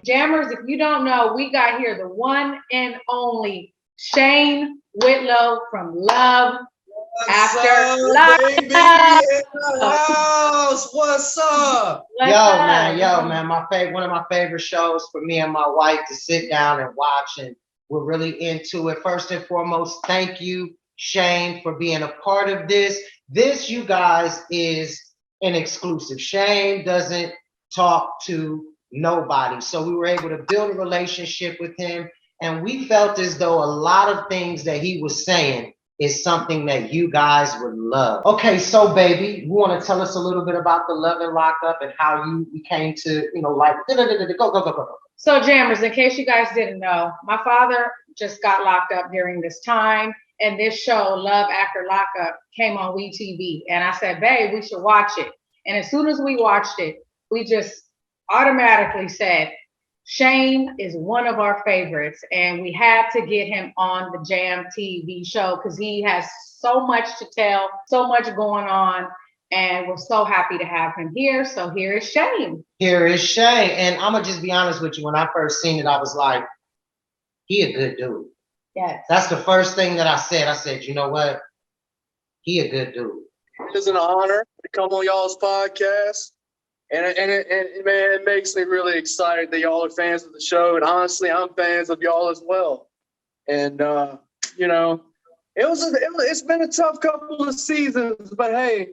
Jammers, if you don't know, we got here the one and only Shane Whitlow from Love What's After up, Lockup. baby? In the house. What's up? Yo, man, one of my favorite shows for me and my wife to sit down and watch, and we're really into it. First and foremost, thank you, Shane, for being a part of this. This, you guys, is an exclusive. Shane doesn't talk to nobody, so we were able to build a relationship with him, and we felt as though a lot of things that he was saying is something that you guys would love. Okay, so baby, you want to tell us a little bit about the Love and Lockup and how you came to, like, go. So, Jammers, in case you guys didn't know, my father just got locked up during this time, and this show, Love After Lockup, came on WeTV, and I said, babe, we should watch it. And as soon as we watched it, we just automatically said, Shane is one of our favorites, and we had to get him on the Jam TV show because he has so much to tell, so much going on, and we're so happy to have him here. So here is Shane. Here is Shane, and I'm gonna just be honest with you. When I first seen it, I was like, he a good dude. Yes. That's the first thing that I said. I said, you know what? He a good dude. It's an honor to come on y'all's podcast. And man, it makes me really excited that y'all are fans of the show. And honestly, I'm fans of y'all as well. And, it's been a tough couple of seasons. But, hey,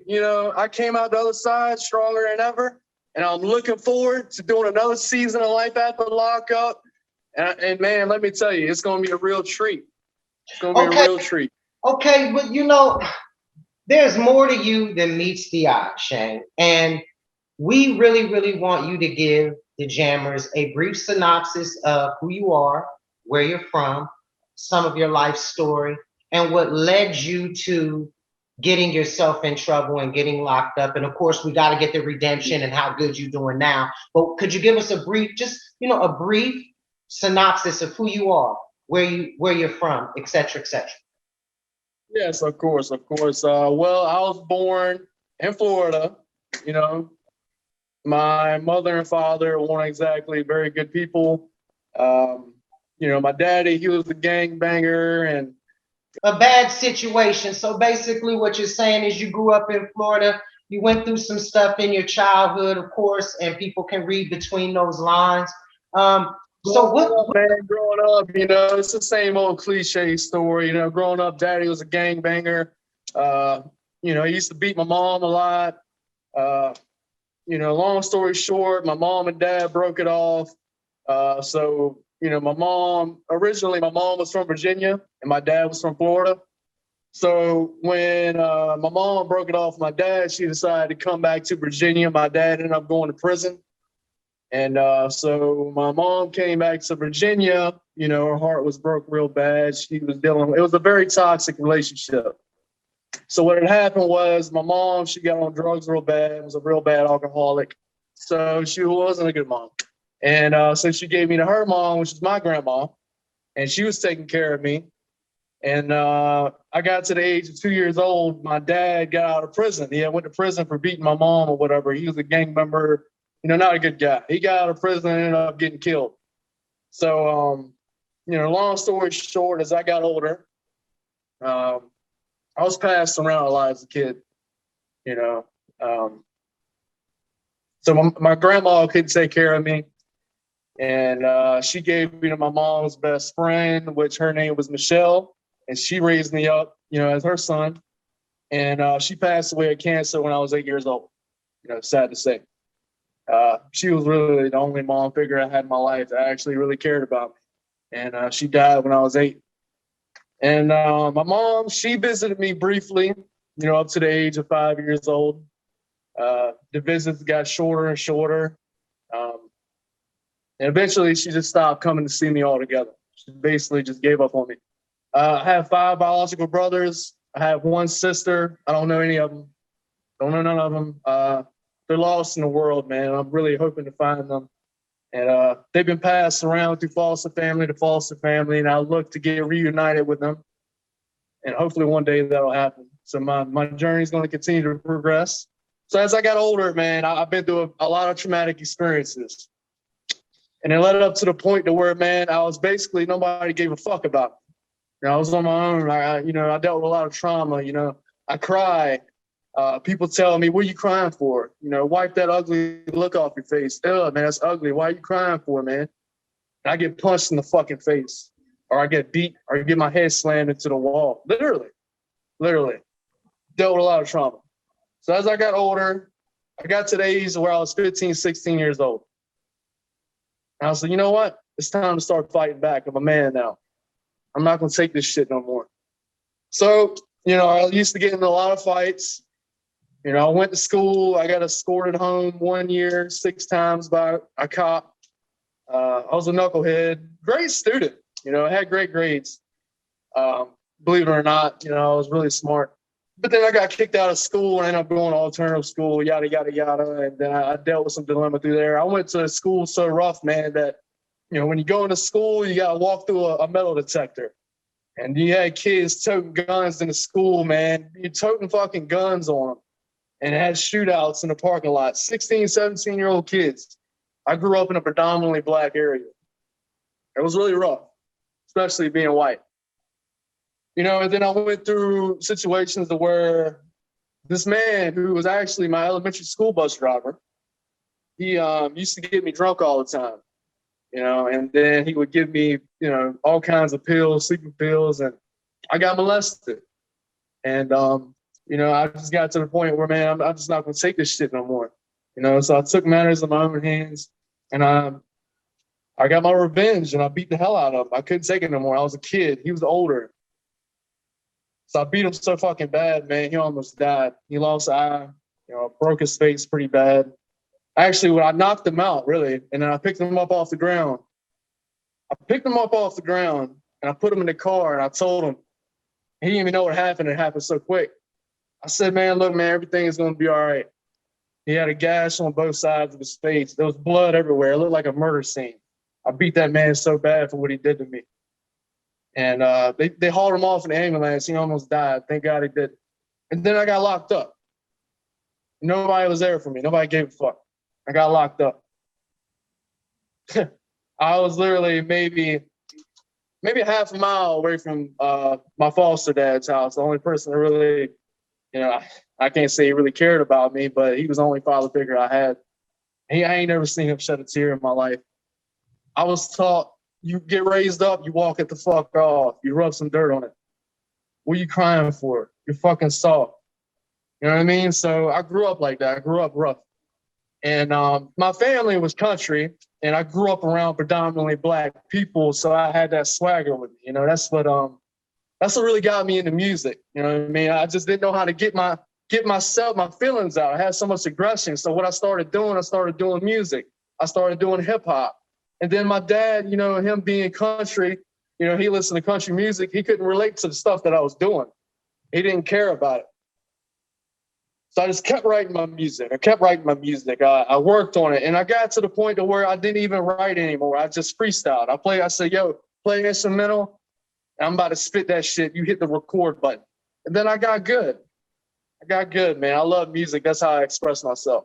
I came out the other side stronger than ever. And I'm looking forward to doing another season of Life After Lockup. And man, let me tell you, it's going to be a real treat. It's going to be a real treat. Okay, but, there's more to you than meets the eye, Shane. And we really, really want you to give the Jammers a brief synopsis of who you are, where you're from, some of your life story, and what led you to getting yourself in trouble and getting locked up. And of course, we got to get the redemption and how good you're doing now. But could you give us a brief synopsis of who you are, where you're from, et cetera, et cetera? Yes, of course. Well, I was born in Florida, My mother and father weren't exactly very good people. My daddy, he was a gangbanger and a bad situation. So basically what you're saying is you grew up in Florida, you went through some stuff in your childhood, of course, and people can read between those lines. Growing up, it's the same old cliche story. Growing up, daddy was a gangbanger. He used to beat my mom a lot. Long story short, my mom and dad broke it off. My mom was from Virginia and my dad was from Florida. So when my mom broke it off with my dad, she decided to come back to Virginia. My dad ended up going to prison. And so my mom came back to Virginia. Her heart was broke real bad. It was a very toxic relationship. So what had happened was my mom, she got on drugs real bad, was a real bad alcoholic. So she wasn't a good mom. And so she gave me to her mom, which is my grandma, and she was taking care of me. And I got to the age of 2 years old. My dad got out of prison. He went to prison for beating my mom or whatever. He was a gang member, not a good guy. He got out of prison and ended up getting killed. So, long story short, as I got older, I was passed around a lot as a kid, So my grandma couldn't take care of me. And she gave me to my mom's best friend, which her name was Michelle. And she raised me up, as her son. And she passed away of cancer when I was 8 years old. Sad to say. She was really the only mom figure I had in my life that actually really cared about me. And she died when I was 8. And my mom, she visited me briefly, up to the age of 5 years old. The visits got shorter and shorter. And eventually she just stopped coming to see me altogether. She basically just gave up on me. I have 5 biological brothers. I have 1 sister. I don't know any of them. Don't know none of them. They're lost in the world, man. I'm really hoping to find them. And they've been passed around through foster family to foster family, and I look to get reunited with them. And hopefully one day that'll happen. So my journey is going to continue to progress. So as I got older, man, I've been through a lot of traumatic experiences. And it led up to the point to where, man, I was basically, nobody gave a fuck about me. You know, I was on my own. I dealt with a lot of trauma. You know, I cry. People telling me, what are you crying for? You know, wipe that ugly look off your face. Ugh, man, that's ugly. Why are you crying for, man? And I get punched in the fucking face, or I get beat, or I get my head slammed into the wall. Literally. Dealt with a lot of trauma. So as I got older, I got to the age where I was 15, 16 years old. And I was like, you know what? It's time to start fighting back. I'm a man now. I'm not going to take this shit no more. So, you know, I used to get in a lot of fights. You know, I went to school. I got escorted home 1 year, 6 times by a cop. I was a knucklehead, great student. You know, I had great grades. Believe it or not, you know, I was really smart. But then I got kicked out of school and ended up going to alternative school, yada, yada, yada. And then I dealt with some dilemma through there. I went to a school so rough, man, that, you know, when you go into school, you got to walk through a metal detector. And you had kids toting guns in the school, man. You're toting fucking guns on them. And had shootouts in the parking lot. 16, 17-year-old kids. I grew up in a predominantly Black area. It was really rough, especially being white. You know, and then I went through situations where this man who was actually my elementary school bus driver, he used to get me drunk all the time, you know, and then he would give me, you know, all kinds of pills, sleeping pills, and I got molested. And, you know, I just got to the point where, man, I'm just not going to take this shit no more. You know, so I took matters in my own hands, and I got my revenge, and I beat the hell out of him. I couldn't take it no more. I was a kid. He was older. So I beat him so fucking bad, man. He almost died. He lost an eye, you know, broke his face pretty bad. Actually, when I knocked him out, really, and then I picked him up off the ground. And I put him in the car, and I told him, he didn't even know what happened. It happened so quick. I said, man, look, man, everything is going to be all right. He had a gash on both sides of his face. There was blood everywhere. It looked like a murder scene. I beat that man so bad for what he did to me. And they hauled him off in the ambulance. He almost died. Thank God he did. And then I got locked up. Nobody was there for me. Nobody gave a fuck. I got locked up. I was literally maybe half a mile away from my foster dad's house. The only person that really, you know, I can't say he really cared about me, but he was the only father figure I had. I ain't never seen him shed a tear in my life. I was taught, you get raised up, you walk it the fuck off. You rub some dirt on it. What are you crying for? You're fucking soft. You know what I mean? So I grew up like that. I grew up rough. And my family was country, and I grew up around predominantly Black people, so I had that swagger with me. You know, that's what really got me into music. You know what I mean? I just didn't know how to get my feelings out. I had so much aggression. So what I started doing music. I started doing hip hop. And then my dad, you know, him being country, you know, he listened to country music. He couldn't relate to the stuff that I was doing. He didn't care about it. So I just kept writing my music. I worked on it. And I got to the point to where I didn't even write anymore. I just freestyled. I said, yo, play an instrumental. I'm about to spit that shit. You hit the record button. And then I got good. Man. I love music. That's how I express myself.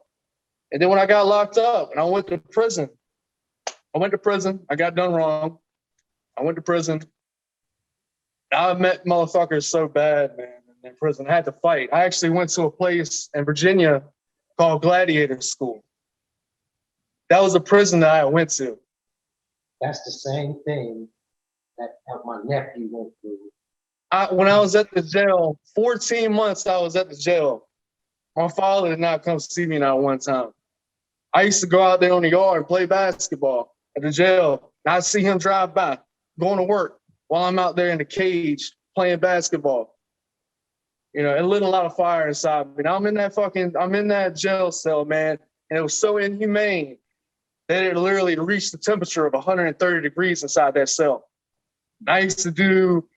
And then when I got locked up and I went to prison, I got done wrong. I went to prison. I met motherfuckers so bad, man, in prison. I had to fight. I actually went to a place in Virginia called Gladiator School. That was a prison that I went to. That's the same thing that my nephew went through. When I was at the jail, 14 months I was at the jail. My father did not come see me not one time. I used to go out there on the yard and play basketball at the jail. And I'd see him drive by, going to work while I'm out there in the cage playing basketball. You know, it lit a lot of fire inside me. And I'm in that jail cell, man. And it was so inhumane that it literally reached the temperature of 130 degrees inside that cell. I used to do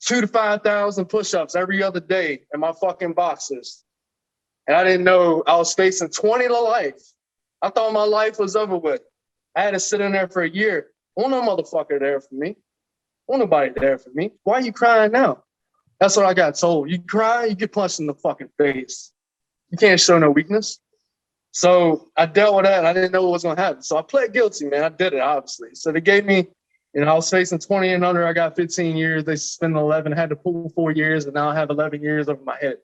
2,000 to 5,000 push-ups every other day in my fucking boxers. And I didn't know I was facing 20 to life. I thought my life was over with. I had to sit in there for a year. Ain't no motherfucker there for me. Ain't nobody there for me. Why are you crying now? That's what I got told. You cry, you get punched in the fucking face. You can't show no weakness. So I dealt with that. And I didn't know what was going to happen. So I pled guilty, man. I did it, obviously. So they gave me, I was facing 20 and under. I got 15 years. They suspended 11, had to pull 4 years, and now I have 11 years over my head.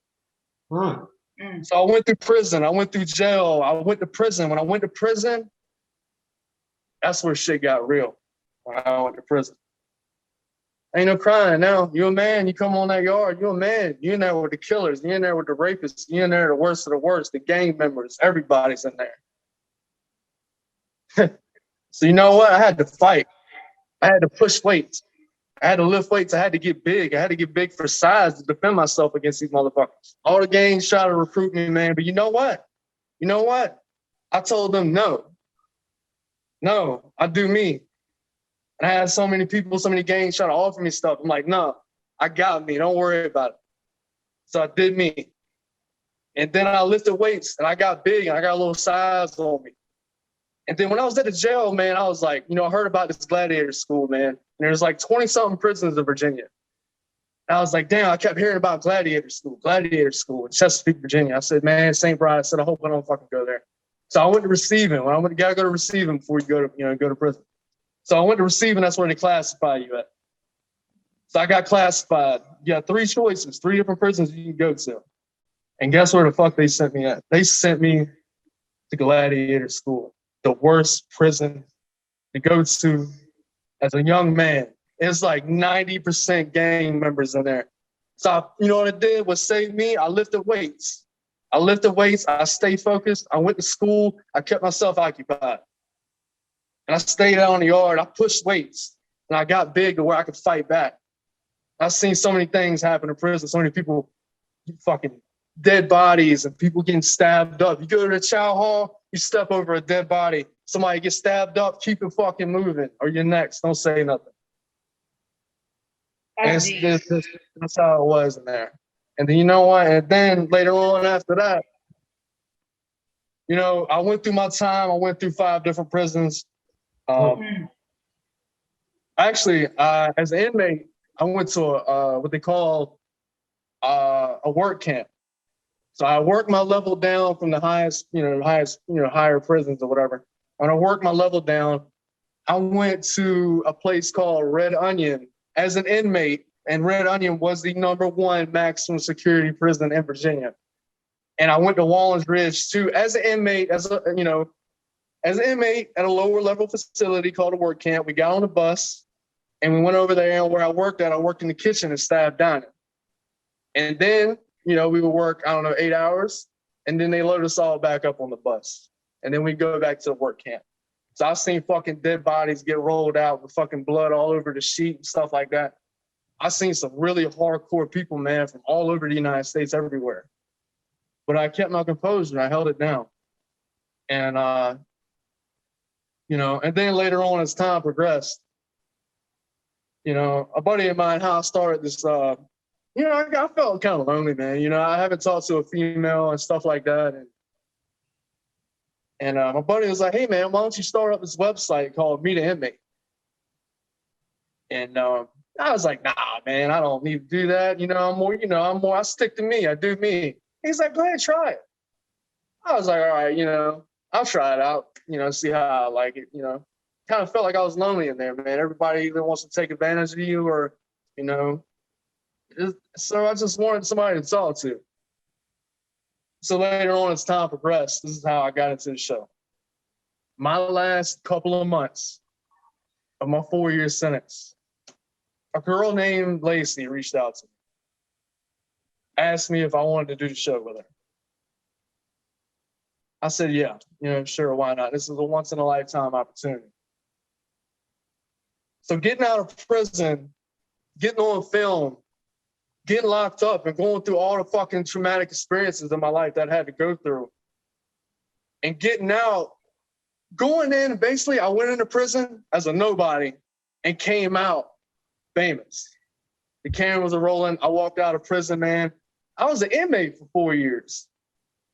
So I went through prison. I went through jail. I went to prison. When I went to prison, that's where shit got real. When I went to prison. Ain't no crying now. You a man, you come on that yard, you a man. You in there with the killers, you in there with the rapists, you in there the worst of the worst, the gang members, everybody's in there. So you know what? I had to fight. I had to push weights. I had to lift weights. I had to get big. I had to get big for size to defend myself against these motherfuckers. All the gangs try to recruit me, man. But you know what? You know what? I told them no. No, I do me. And I had so many people, so many gangs trying to offer me stuff. I'm like, no, I got me. Don't worry about it. So I did me. And then I lifted weights and I got big and I got a little size on me. And then when I was at the jail, man, I was like, I heard about this gladiator school, man. And there's like 20-something prisons in Virginia. And I was like, damn, I kept hearing about gladiator school in Chesapeake, Virginia. I said, man, St. Brian, I said, I hope I don't fucking go there. So I went to receiving. When I went, you gotta go to receiving before you go to, go to prison. So I went to receiving. That's where they classify you at. So I got classified. You got 3 choices, 3 different prisons you can go to. And guess where the fuck they sent me at? They sent me to gladiator school, the worst prison to go to as a young man. It's like 90% gang members in there. So, what I did was save me. I lifted weights. I stayed focused. I went to school. I kept myself occupied. And I stayed out on the yard. I pushed weights. And I got big to where I could fight back. I've seen so many things happen in prison. So many people, fucking dead bodies and people getting stabbed up. You go to the chow hall, you step over a dead body. Somebody gets stabbed up, keep it fucking moving. Or you're next. Don't say nothing. That's how it was in there. And then you know what? And then later on after that, I went through my time. I went through 5 different prisons. Actually, as an inmate, I went to what they call a work camp. So I worked my level down from the highest, higher prisons or whatever. When I worked my level down, I went to a place called Red Onion as an inmate, and Red Onion was the #1 maximum security prison in Virginia. And I went to Wallens Ridge too as an inmate, as an inmate at a lower level facility called a work camp. We got on a bus and we went over there, and where I worked in the kitchen and staff dining. And then, we would work, 8 hours, and then they load us all back up on the bus. And then we go back to the work camp. So I've seen fucking dead bodies get rolled out with fucking blood all over the sheet and stuff like that. I've seen some really hardcore people, man, from all over the United States, everywhere. But I kept my composure. I held it down. And, and then later on as time progressed, a buddy of mine, how I started this, I felt kind of lonely, man. I haven't talked to a female and stuff like that. And my buddy was like, hey, man, why don't you start up this website called Meet an Inmate? And I was like, nah, man, I don't need to do that. I stick to me. I do me. He's like, go ahead, try it. I was like, all right, I'll try it out, see how I like it, Kind of felt like I was lonely in there, man. Everybody either wants to take advantage of you or, so I just wanted somebody to talk to. So later on, as time progressed, this is how I got into the show. My last couple of months of my 4-year sentence, a girl named Lacey reached out to me, asked me if I wanted to do the show with her. I said, yeah, sure, why not? This is a once-in-a-lifetime opportunity. So getting out of prison, getting on film, getting locked up and going through all the fucking traumatic experiences in my life that I had to go through, and getting out, going in, basically, I went into prison as a nobody and came out famous. The cameras are rolling. I walked out of prison, man. I was an inmate for 4 years.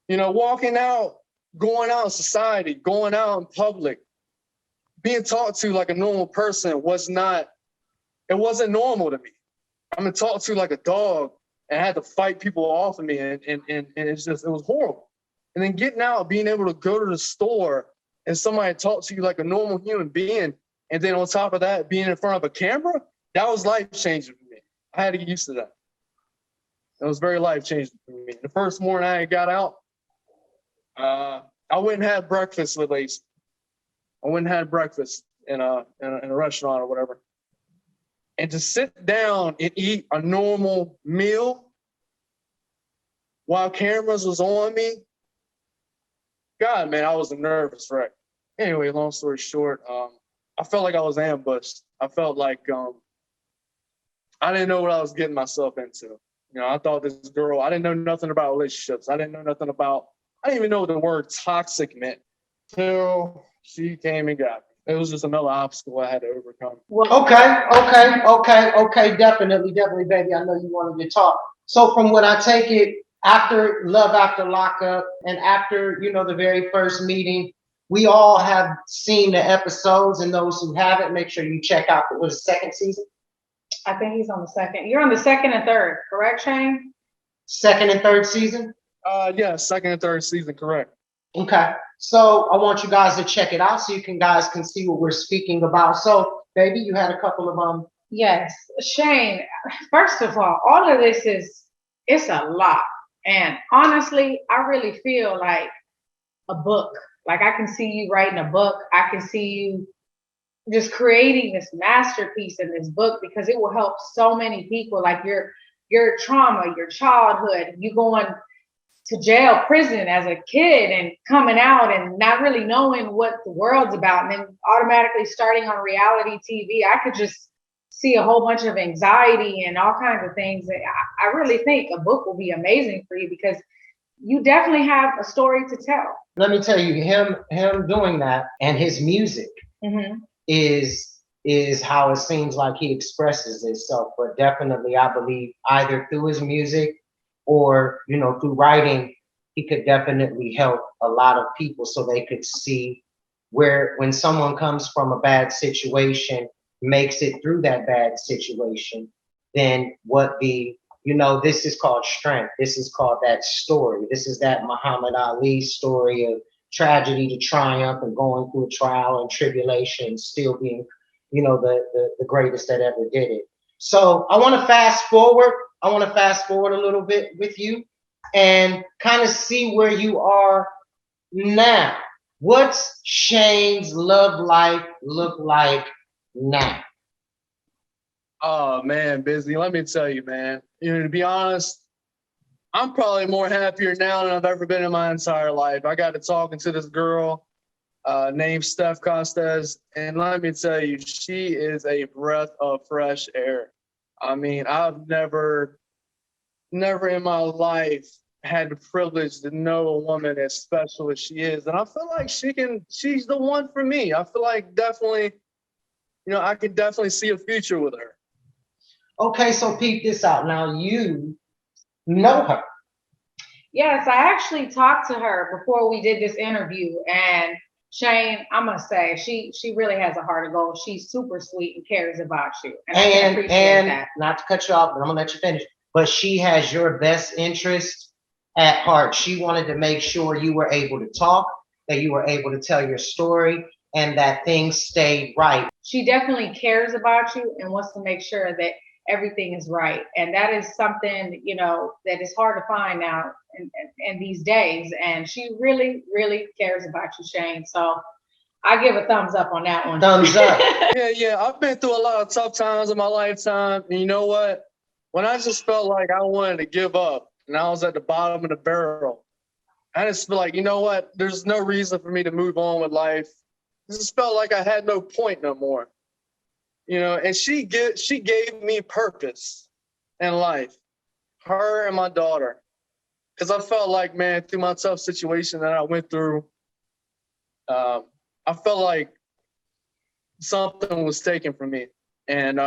Walking out, going out in society, going out in public, being talked to like a normal person wasn't normal to me. I'm gonna talk to like a dog and I had to fight people off of me, and it was horrible. And then getting out, being able to go to the store and somebody talk to you like a normal human being. And then on top of that, being in front of a camera, that was life-changing for me. I had to get used to that. It was very life-changing for me. The first morning I got out, I went and had breakfast with Lacey. I went and had breakfast in a restaurant or whatever. And to sit down and eat a normal meal while cameras was on me, God, man, I was a nervous wreck. Anyway, long story short, I felt like I was ambushed. I felt like I didn't know what I was getting myself into. You know, I thought this girl, I didn't know nothing about relationships. I didn't even know what the word toxic meant till she came and got me. It was just another obstacle I had to overcome. Okay. Definitely, baby. I know you wanted to talk. So from what I take it, after Love After Lockup and after, the very first meeting, we all have seen the episodes, and those who haven't, make sure you check out the second season. I think he's on the second. You're on the second and third, correct, Shane? Second and third season? Yeah, second and third season, correct. Okay. So I want you guys to check it out so you guys can see what we're speaking about. So, baby, you had a couple of Yes. Shane, first of all of this it's a lot. And honestly, I really feel like a book. Like I can see you writing a book. I can see you just creating this masterpiece in this book, because it will help so many people. Like your trauma, your childhood, you going to jail, prison as a kid and coming out and not really knowing what the world's about, and then automatically starting on reality TV. I could just see a whole bunch of anxiety and all kinds of things. I really think a book will be amazing for you, because you definitely have a story to tell. Let me tell you, him doing that and his music is how it seems like he expresses himself. But definitely, I believe either through his music or, through writing, he could definitely help a lot of people so they could see when someone comes from a bad situation, makes it through that bad situation, then this is called strength. This is called that story. This is that Muhammad Ali story of tragedy to triumph and going through a trial and tribulation, still being, the greatest that ever did it. So I want to fast forward a little bit with you and kind of see where you are now. What's Shane's love life look like now? Oh man, busy. Let me tell you, man. To be honest, I'm probably more happier now than I've ever been in my entire life. I got to talking to this girl named Steph Costes, and let me tell you, she is a breath of fresh air. I mean, I've never in my life had the privilege to know a woman as special as she is. And I feel like she's the one for me. I feel like definitely, I could definitely see a future with her. Okay, so peep this out. Now you know her. Yes, I actually talked to her before we did this interview, and Shane, I must say, she really has a heart of gold. She's super sweet and cares about you. And I can appreciate that. Not to cut you off, but I'm gonna let you finish. But she has your best interest at heart. She wanted to make sure you were able to talk, that you were able to tell your story, and that things stayed right. She definitely cares about you and wants to make sure that everything is right. And that is something, that is hard to find now in these days. And she really, really cares about you, Shane. So I give a thumbs up on that one. Thumbs up. Yeah. I've been through a lot of tough times in my lifetime. And you know what? When I just felt like I wanted to give up and I was at the bottom of the barrel, I just feel like, you know what? There's no reason for me to move on with life. It just felt like I had no point no more. And she gave me purpose in life, her and my daughter. Because I felt like, man, through my tough situation that I went through, I felt like something was taken from me. And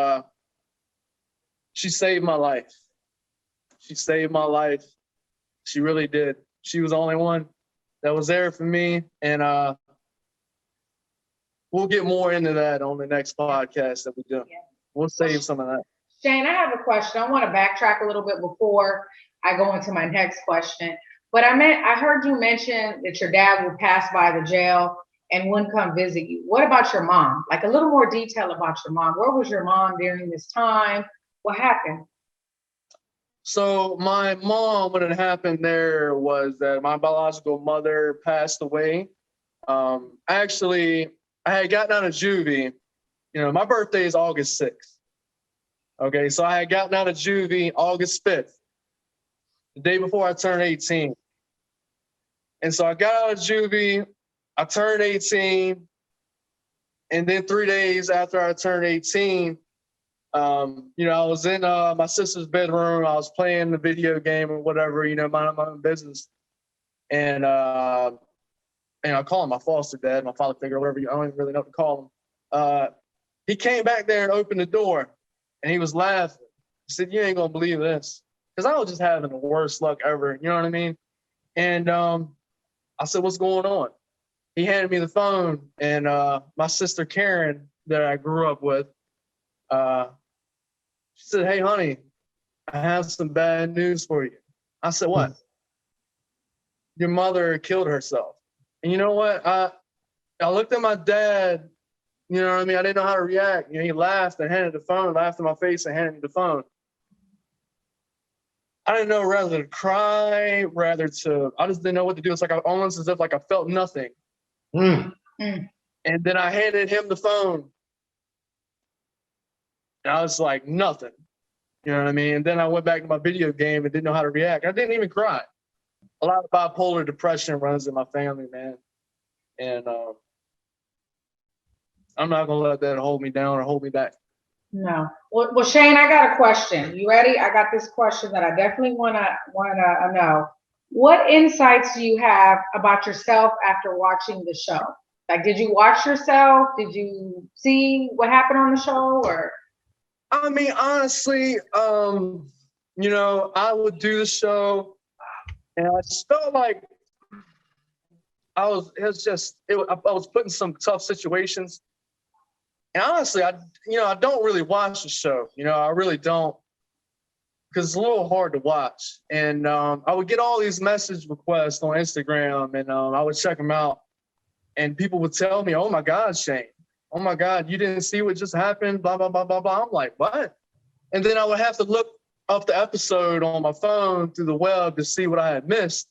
she saved my life. She saved my life. She really did. She was the only one that was there for me. And we'll get more into that on the next podcast that we do. Yeah. We'll save some of that. Shane, I have a question. I want to backtrack a little bit before I go into my next question. But I heard you mention that your dad would pass by the jail and wouldn't come visit you. What about your mom? Like a little more detail about your mom. Where was your mom during this time? What happened? So my mom, what had happened there was that my biological mother passed away. Actually, I had gotten out of juvie. You know, my birthday is August 6th. Okay, so I had gotten out of juvie August 5th, the day before I turned 18. And so I got out of juvie, I turned 18, and then 3 days after I turned 18, you know, I was in my sister's bedroom. I was playing the video game or whatever, you know, minding my own business. And I call him my foster dad, my father figure, whatever. I don't even really know what to call him. He came back there and opened the door, and he was laughing. He said, "You ain't gonna believe this," because I was just having the worst luck ever. You know what I mean? And I said, "What's going on?" He handed me the phone, and my sister Karen, that I grew up with, she said, "Hey, honey, I have some bad news for you." I said, "What?" "Your mother killed herself." And you know what? I looked at my dad, you know what I mean? I didn't know how to react. You know, he laughed and handed the phone, laughed in my face and handed me the phone. I didn't know whether to cry, I just didn't know what to do. It's like almost as if like I felt nothing. Mm. And then I handed him the phone. And I was like, nothing. You know what I mean? And then I went back to my video game and didn't know how to react. I didn't even cry. A lot of bipolar depression runs in my family, man. And I'm not gonna let that hold me down or hold me back. No. Well, Shane, I got a question. You ready? I got this question that I definitely wanna know. What insights do you have about yourself after watching the show? Like, did you watch yourself? Did you see what happened on the show? Or I mean, honestly, you know, I would do the show, and I just felt like I was put in some tough situations. And honestly, I don't really watch the show. You know, I really don't, because it's a little hard to watch. And I would get all these message requests on Instagram, and I would check them out. And people would tell me, "Oh my God, Shane, oh my God, you didn't see what just happened, blah, blah, blah, blah, blah." I'm like, what? And then I would have to look up the episode on my phone through the web to see what I had missed.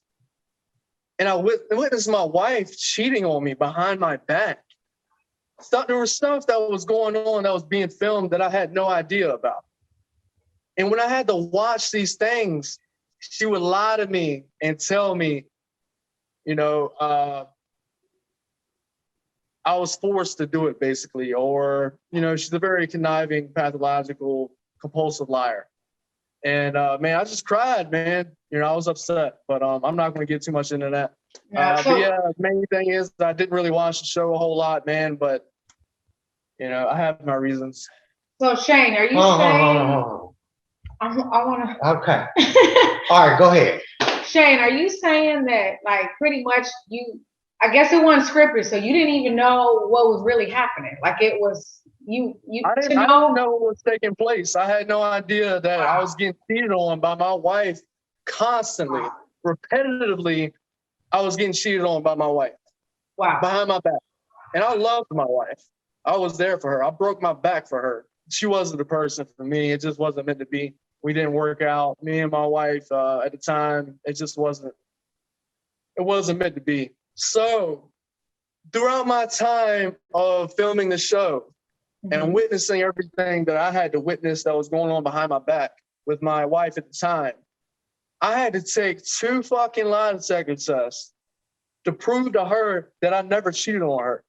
And I witnessed my wife cheating on me behind my back. There was stuff that was going on that was being filmed that I had no idea about. And when I had to watch these things, she would lie to me and tell me, you know, I was forced to do it, basically. Or, you know, she's a very conniving, pathological, compulsive liar. And man, I just cried, man. You know, I was upset, but I'm not going to get too much into that. But yeah, the main thing is I didn't really watch the show a whole lot, man. But you know, I have my reasons. So Shane, are you saying? I want to. Okay. All right, go ahead. Shane, are you saying that, like, pretty much I guess it wasn't scripted, so you didn't even know what was really happening. Like, it was I didn't know what was taking place. I had no idea that I was getting cheated on by my wife constantly, repetitively. I was getting cheated on by my wife. Wow. Behind my back. And I loved my wife. I was there for her. I broke my back for her. She wasn't the person for me. It just wasn't meant to be. We didn't work out. Me and my wife at the time, it wasn't meant to be. So throughout my time of filming the show and witnessing everything that I had to witness that was going on behind my back with my wife at the time, I had to take 2 fucking lie detector tests to prove to her that I never cheated on her.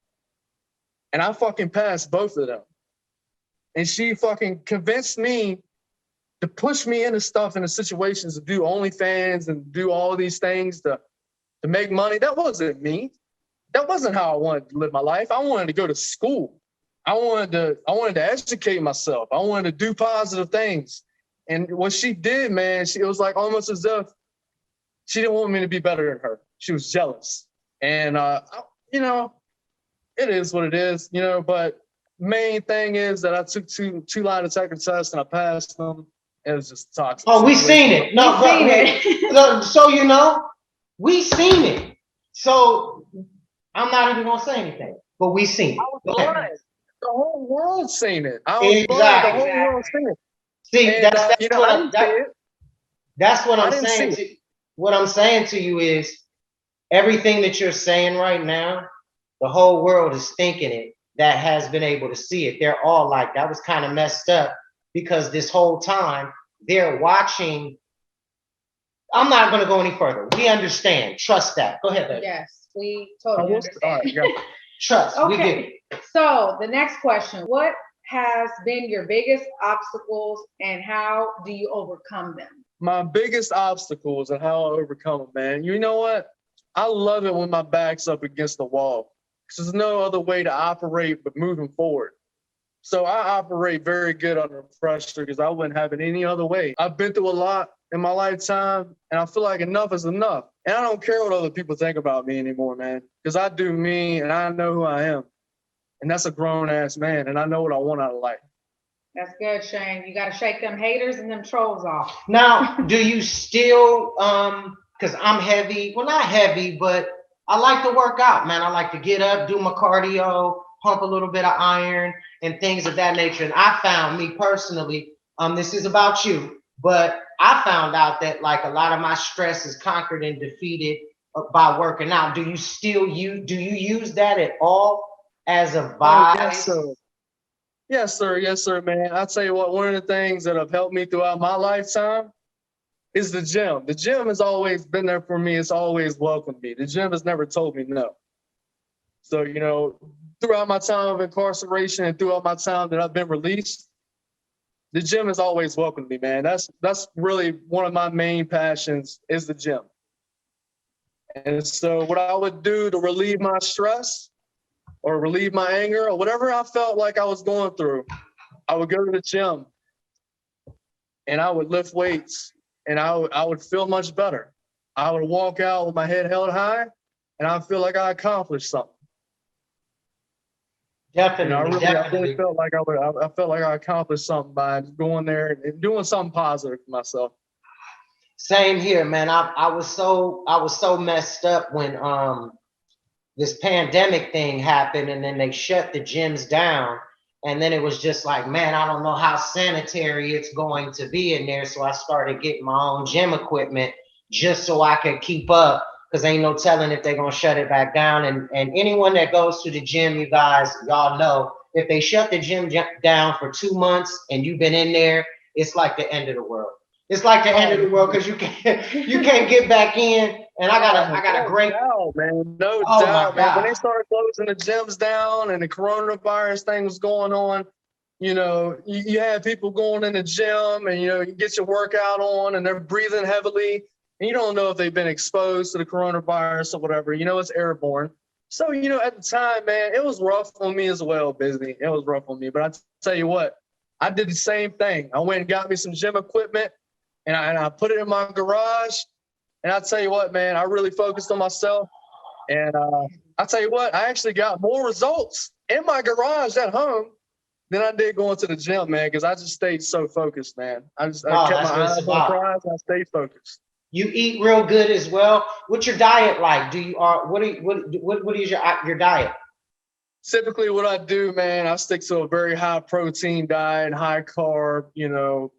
And I fucking passed both of them. And she fucking convinced me to push me into stuff, into situations, to do OnlyFans and do all these things to make money. That wasn't me. That wasn't how I wanted to live my life. I wanted to go to school. I wanted to educate myself. I wanted to do positive things. And what she did, man, it was like almost as if she didn't want me to be better than her. She was jealous. And, you know, it is what it is, you know, but main thing is that I took two lie detector tests and I passed them. It was just toxic. Oh, we seen it. No, but wait. So you know, We seen it. So I'm not even gonna say anything, but we seen it. I was Go ahead. blind. The whole world seen it. I was blind. The Exactly. whole world seen it. See, And that's you know, what I didn't see it. that's what I I'm didn't saying see to what I'm saying to you is everything that you're saying right now, the whole world is thinking it that has been able to see it. They're all like, that was kind of messed up because this whole time they're watching. I'm not going to go any further. We understand. Trust that. Go ahead, baby. Yes, we I totally was, all right, understand. yeah. Trust. We get it. Okay, so the next question, what has been your biggest obstacles and how do you overcome them? My biggest obstacles and how I overcome them, man. You know what? I love it when my back's up against the wall. Because there's no other way to operate but moving forward. So I operate very good under pressure because I wouldn't have it any other way. I've been through a lot in my lifetime, and I feel like enough is enough. And I don't care what other people think about me anymore, man, because I do me and I know who I am. And that's a grown ass man, and I know what I want out of life. That's good, Shane. You got to shake them haters and them trolls off. Now, do you still, because I'm heavy, well, not heavy, but I like to work out, man. I like to get up, do my cardio, pump a little bit of iron and things of that nature. And I found, me personally, this is about you, but I found out that like a lot of my stress is conquered and defeated by working out. Do you use that at all as a vice? Oh, yes, sir. Yes, sir. Yes, sir, man. I'll tell you what, one of the things that have helped me throughout my lifetime is the gym. The gym has always been there for me. It's always welcomed me. The gym has never told me no. So, you know, throughout my time of incarceration and throughout my time that I've been released, the gym has always welcomed me, man. That's really one of my main passions is the gym. And so what I would do to relieve my stress or relieve my anger or whatever I felt like I was going through, I would go to the gym and I would lift weights and I would feel much better. I would walk out with my head held high and I feel like I accomplished something. Definitely, I really felt like I felt like I accomplished something by going there and doing something positive for myself. Same here, man. I was so messed up when this pandemic thing happened and then they shut the gyms down. And then it was just like, man, I don't know how sanitary it's going to be in there. So I started getting my own gym equipment just so I could keep up, because ain't no telling if they're gonna shut it back down. And anyone that goes to the gym, you guys, y'all know, if they shut the gym down for 2 months and you've been in there, it's like the end of the world. It's like the end of the world because you can't get back in. And I got a great doubt, man. No Oh, doubt, my man. When God. they started closing the gyms down and the coronavirus thing was going on, you know, you had people going in the gym and, you know, you get your workout on and they're breathing heavily. And you don't know if they've been exposed to the coronavirus or whatever. You know, it's airborne. So, you know, at the time, man, it was rough on me as well, Bisney. It was rough on me. But I tell you what, I did the same thing. I went and got me some gym equipment and I put it in my garage. And I tell you what, man, I really focused on myself. And I tell you what, I actually got more results in my garage at home than I did going to the gym, man, because I just stayed so focused, man. I kept my eyes on the prize and I stayed focused. You eat real good as well. What's your diet like? What is your diet? Typically what I do, man, I stick to a very high protein diet, high carb, you know,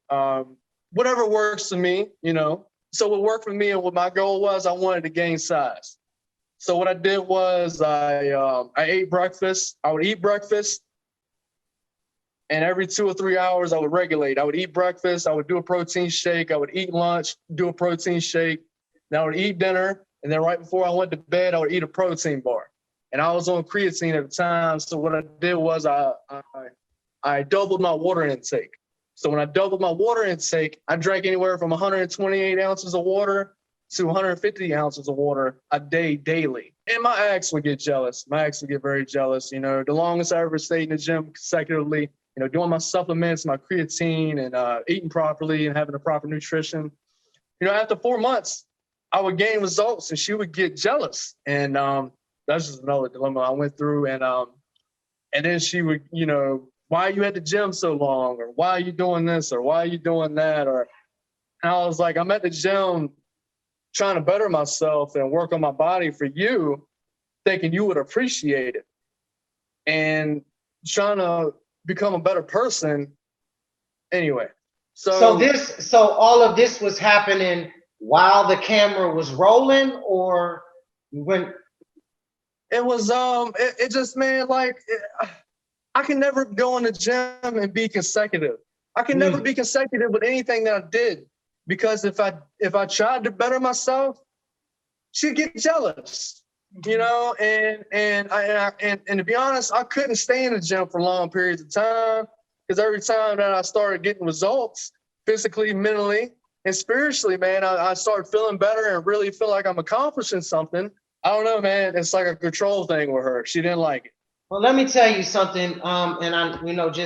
whatever works for me, you know. So what worked for me and what my goal was, I wanted to gain size. So what I did was I ate breakfast. I would eat breakfast, and every 2 or 3 hours I would regulate. I would eat breakfast. I would do a protein shake. I would eat lunch, do a protein shake. Then I would eat dinner, and then right before I went to bed, I would eat a protein bar. And I was on creatine at the time. So what I did was I doubled my water intake. So when I doubled my water intake, I drank anywhere from 128 ounces of water to 150 ounces of water a day daily. And my ex would get jealous. My ex would get very jealous. You know, the longest I ever stayed in the gym consecutively, you know, doing my supplements, my creatine and eating properly and having the proper nutrition. You know, after 4 months, I would gain results and she would get jealous. And that's just another dilemma I went through. And then she would, you know, why are you at the gym so long? Or why are you doing this? Or why are you doing that? And I was like, I'm at the gym trying to better myself and work on my body for you, thinking you would appreciate it, and trying to become a better person. Anyway, so all of this was happening while the camera was rolling, or when? it was it just, man, like I can never go in the gym and be consecutive. I can never be consecutive with anything that I did, because if I tried to better myself, she'd get jealous, you know. And to be honest, I couldn't stay in the gym for long periods of time, because every time that I started getting results, physically, mentally, and spiritually, man, I started feeling better and really feel like I'm accomplishing something. I don't know, man. It's like a control thing with her. She didn't like it. Well, let me tell you something. And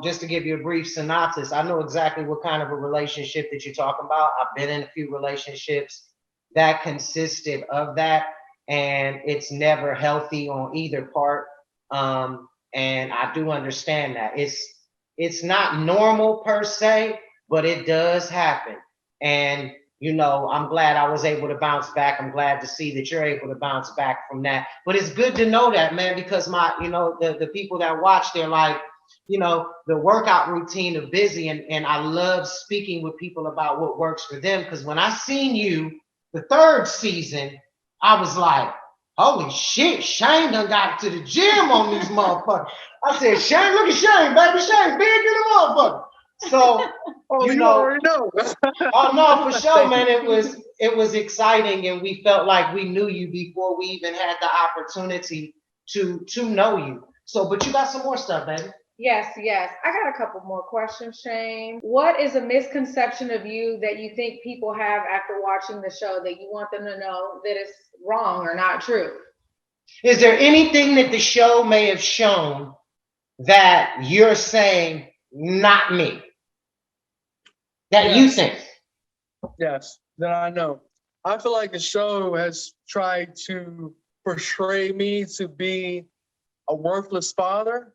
just to give you a brief synopsis, I know exactly what kind of a relationship that you're talking about. I've been in a few relationships that consisted of that, and it's never healthy on either part. And I do understand that it's not normal per se, but it does happen. And I'm glad I was able to bounce back. I'm glad to see that you're able to bounce back from that. But it's good to know that, man, because the people that watch, they're like, the workout routine of Busy, and I love speaking with people about what works for them. Because when I seen you the third season, I was like, holy shit, Shane done got to the gym on these motherfuckers. I said, Shane, look at Shane, baby. Shane, big in the motherfucker. So, you already know. Oh no, for sure, man. It was exciting, and we felt like we knew you before we even had the opportunity to know you. So, but you got some more stuff, baby. Yes. I got a couple more questions, Shane. What is a misconception of you that you think people have after watching the show that you want them to know that is wrong or not true? Is there anything that the show may have shown that you're saying, not me? That you think? Yes, that I know. I feel like the show has tried to portray me to be a worthless father,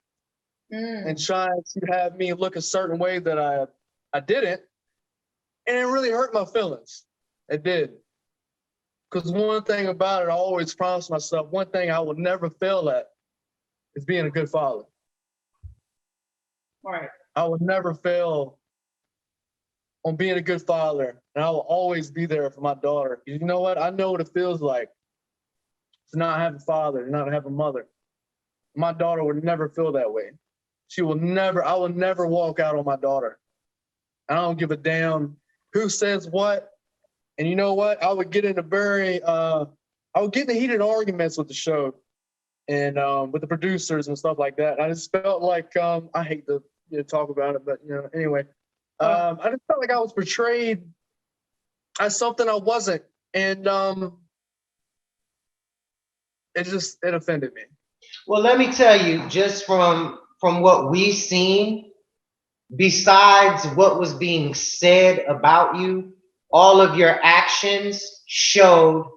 and trying to have me look a certain way that I didn't. And it really hurt my feelings. It did. Because one thing about it, I always promised myself, one thing I will never fail at is being a good father. Right. I will never fail on being a good father, and I will always be there for my daughter. You know what? I know what it feels like to not have a father, to not have a mother. My daughter would never feel that way. I will never walk out on my daughter. I don't give a damn who says what. And you know what? I would get into heated arguments with the show and with the producers and stuff like that. I just felt like, I hate to talk about it, but anyway. I just felt like I was portrayed as something I wasn't, and it offended me. Well, let me tell you, just from what we've seen, besides what was being said about you, all of your actions showed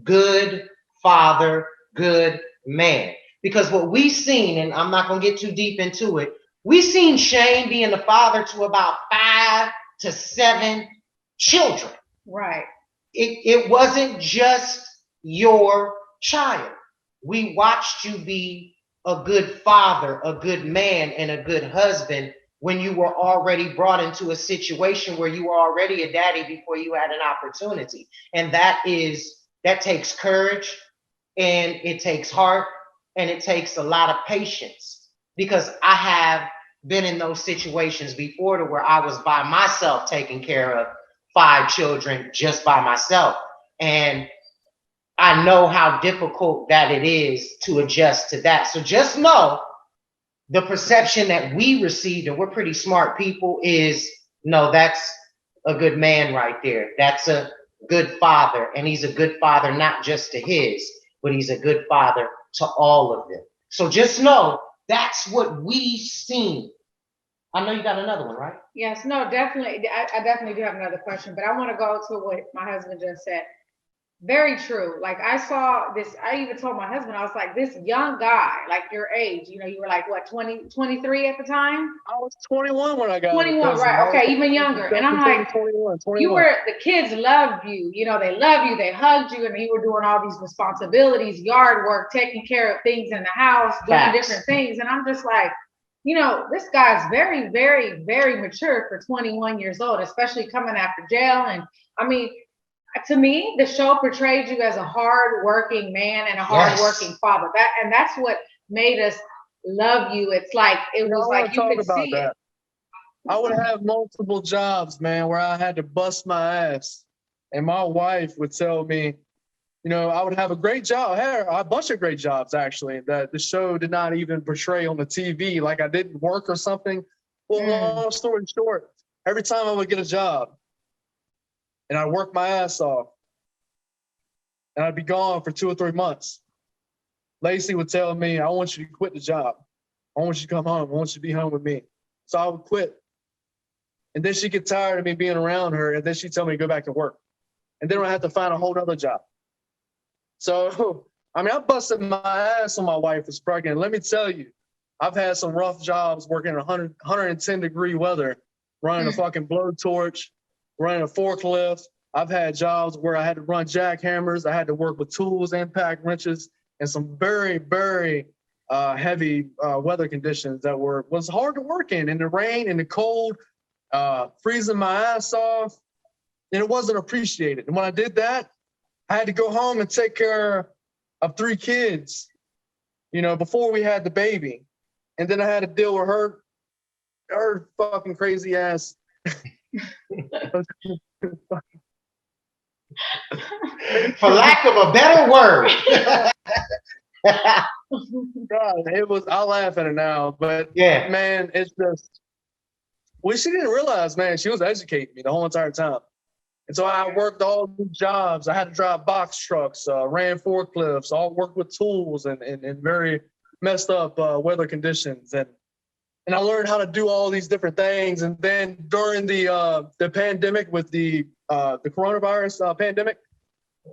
good father, good man. Because what we've seen, and I'm not going to get too deep into it, we've seen Shane being the father to about 5 to 7 children. Right. It wasn't just your child. We watched you be a good father, a good man, and a good husband when you were already brought into a situation where you were already a daddy before you had an opportunity. And that takes courage, and it takes heart, and it takes a lot of patience, because I have been in those situations before to where I was by myself taking care of 5 children just by myself. And I know how difficult that it is to adjust to that. So just know the perception that we received, and we're pretty smart people, is no, that's a good man right there. That's a good father. And he's a good father, not just to his, but he's a good father to all of them. So just know that's what we've seen. I know you got another one, right? Yes, no, definitely. I definitely do have another question, but I want to go to what my husband just said. Very true. Like I saw this, I even told my husband, I was like, this young guy, like your age, you were like what, 20, 23 at the time? I was 21 when I got out of 21, prison. right. Okay, even younger. And I'm like, 21, you 21. were, the kids loved you, they love you, they hugged you, and you were doing all these responsibilities, yard work, taking care of things in the house, doing different things. And I'm just like, this guy's very, very, very mature for 21 years old, especially coming after jail. And I mean, to me, the show portrayed you as a hard-working man and a hard-working father. That's what made us love you. It's like it was like you could see it. I would have multiple jobs, man, where I had to bust my ass. And my wife would tell me, I would have a great job. I had a bunch of great jobs, actually, that the show did not even portray on the TV. Like I didn't work or something. Well, long story short, every time I would get a job and I'd work my ass off and I'd be gone for 2 or 3 months, Lacey would tell me, I want you to quit the job. I want you to come home. I want you to be home with me. So I would quit. And then she'd get tired of me being around her, and then she'd tell me to go back to work. And then I had to find a whole other job. So, I busted my ass when my wife was pregnant. Let me tell you, I've had some rough jobs working in 110-degree weather, running a fucking blowtorch, running a forklift. I've had jobs where I had to run jackhammers. I had to work with tools, impact wrenches, and some very, very heavy weather conditions that was hard to work in the rain, in the cold, freezing my ass off, and it wasn't appreciated. And when I did that, I had to go home and take care of 3 kids, before we had the baby. And then I had to deal with her fucking crazy ass. For lack of a better word. God, I laugh at it now, but yeah, man, it's just, she didn't realize, man, she was educating me the whole entire time. And so I worked all these jobs. I had to drive box trucks, ran forklifts, all worked with tools and very messed up weather conditions. And I learned how to do all these different things. And then during the pandemic with the coronavirus pandemic,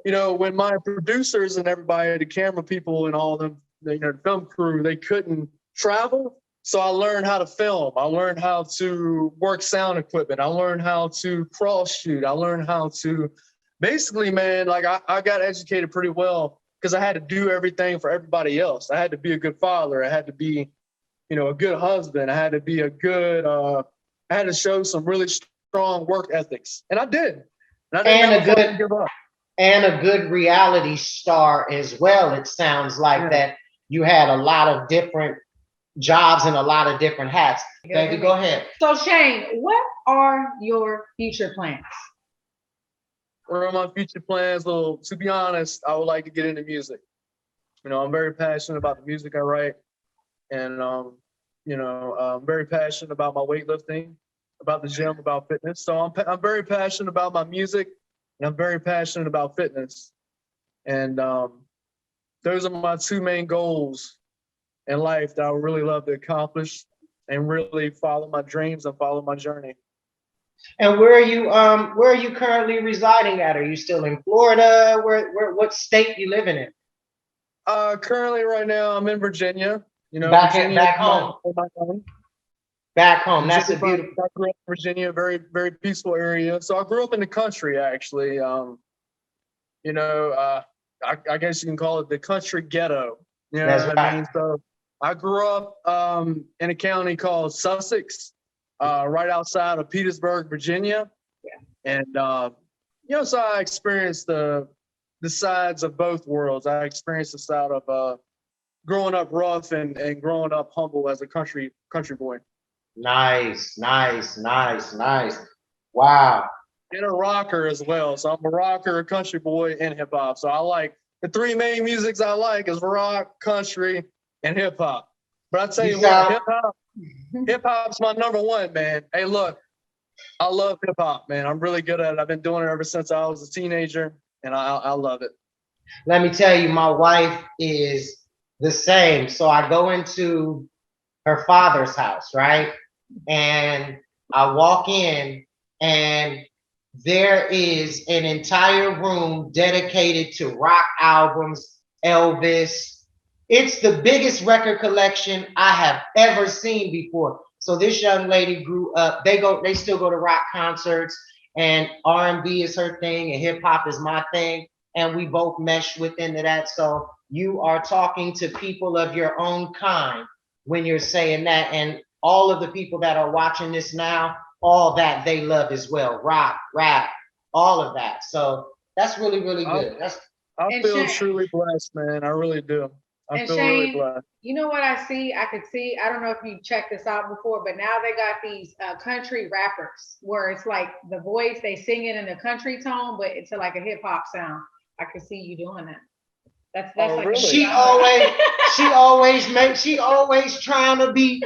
when my producers and everybody, the camera people and all of them, the film crew, they couldn't travel. So I learned how to film. I learned how to work sound equipment. I learned how to cross shoot. I learned how to basically, man, like I got educated pretty well because I had to do everything for everybody else. I had to be a good father. I had to be, a good husband. I had to be I had to show some really strong work ethics. And I did. And I give up. And a good reality star as well. It sounds like that you had a lot of different jobs and a lot of different hats. Baby, go ahead. So Shane, what are your future plans? What are my future plans? Well, to be honest, I would like to get into music. I'm very passionate about the music I write. And, I'm very passionate about my weightlifting, about the gym, about fitness. So I'm very passionate about my music, and I'm very passionate about fitness. And those are my 2 main goals in life that I would really love to accomplish and really follow my dreams and follow my journey. And where are you currently residing at? Are you still in Florida? What state you living in? Currently right now I'm in Virginia. Back home. Back home. That's a beautiful. I grew up in Virginia, very, very peaceful area. So I grew up in the country, actually. I guess you can call it the country ghetto. That's what I mean? So I grew up in a county called Sussex, right outside of Petersburg, Virginia. Yeah. And so I experienced the sides of both worlds. I experienced the side of growing up rough and growing up humble as a country boy. Nice. Wow. And a rocker as well. So I'm a rocker, a country boy, and hip hop. So I like the 3 main musics I like is rock, country, and hip hop. But I tell you what, hip hop's my number 1, man. Hey, look, I love hip hop, man. I'm really good at it. I've been doing it ever since I was a teenager, and I love it. Let me tell you, my wife is the same. So I go into her father's house, right? And I walk in and there is an entire room dedicated to rock albums, Elvis. It's the biggest record collection I have ever seen before. So this young lady grew up. They still go to rock concerts, and R&B is her thing, and hip hop is my thing, and we both mesh within that. So you are talking to people of your own kind when you're saying that, and all of the people that are watching this now, all that they love as well, rock, rap, all of that. So that's really, really good. I And feel Shane- truly blessed, man. I really do. I And feel really Shane, blessed. you know what I see? I could see, I don't know if you checked this out before, but now they got these country rappers where it's like the voice, they sing it in a country tone, but it's like a hip hop sound. I could see you doing that. That's Oh, like really? She always trying to be,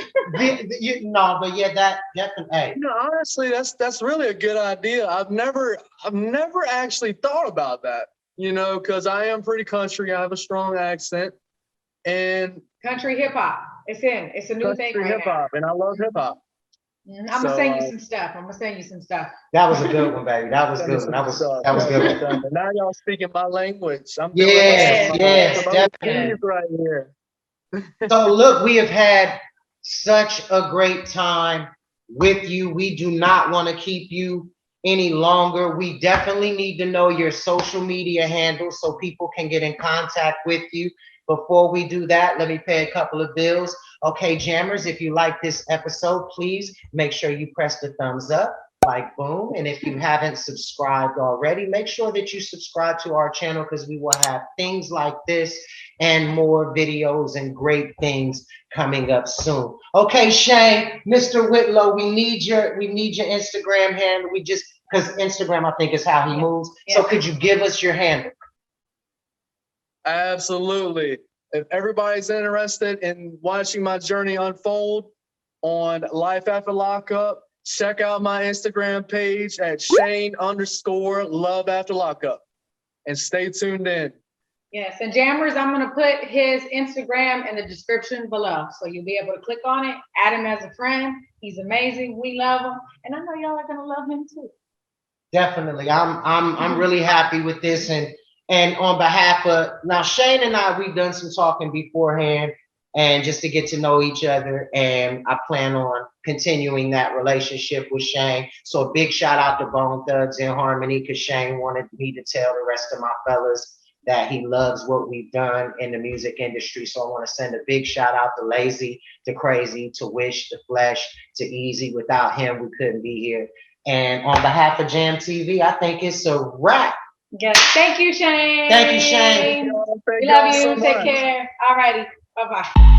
no, but yeah, that definitely. Hey. No, honestly, that's really a good idea. I've never actually thought about that, because I am pretty country. I have a strong accent, and country hip hop. It's a new thing country right hip hop, and I love hip hop. now. I'm gonna send you some stuff. That was a good one, baby. That was good one. That was good one. And now y'all speaking my language. I'm Yes, doing yes, some definitely. OGs right here. So look, we have had such a great time with you. We do not want to keep you any longer. We definitely need to know your social media handles so people can get in contact with you. Before we do that, let me pay a couple of bills. Okay, Jammers, if you like this episode, please make sure you press the thumbs up, like boom. And if you haven't subscribed already, make sure that you subscribe to our channel, because we will have things like this and more videos and great things coming up soon. Okay, Shane, Mr. Whitlow, we need your Instagram handle. Because Instagram, I think, is how he moves. Yeah. So could you give us your handle? Absolutely. If everybody's interested in watching my journey unfold on Life After Lockup, check out my Instagram page at Shane_Love After Lockup, and stay tuned in. Yes, and Jammers, I'm gonna put his Instagram in the description below, so you'll be able to click on it, add him as a friend. He's amazing. We love him, and I know y'all are gonna love him too. Definitely, I'm really happy with this, and on behalf of now, Shane and I, we've done some talking beforehand, and just to get to know each other, and I plan on continuing that relationship with Shane. So a big shout out to Bone Thugs and Harmony, because Shane wanted me to tell the rest of my fellas that he loves what we've done in the music industry. So I want to send a big shout out to Lazy, to Crazy, to Wish, to Flesh, to Easy. Without him, we couldn't be here. And on behalf of Jam TV, I think it's a wrap. Yes, thank you, Shane. Thank you, Shane. We love you. Take care. All righty. Bye-bye.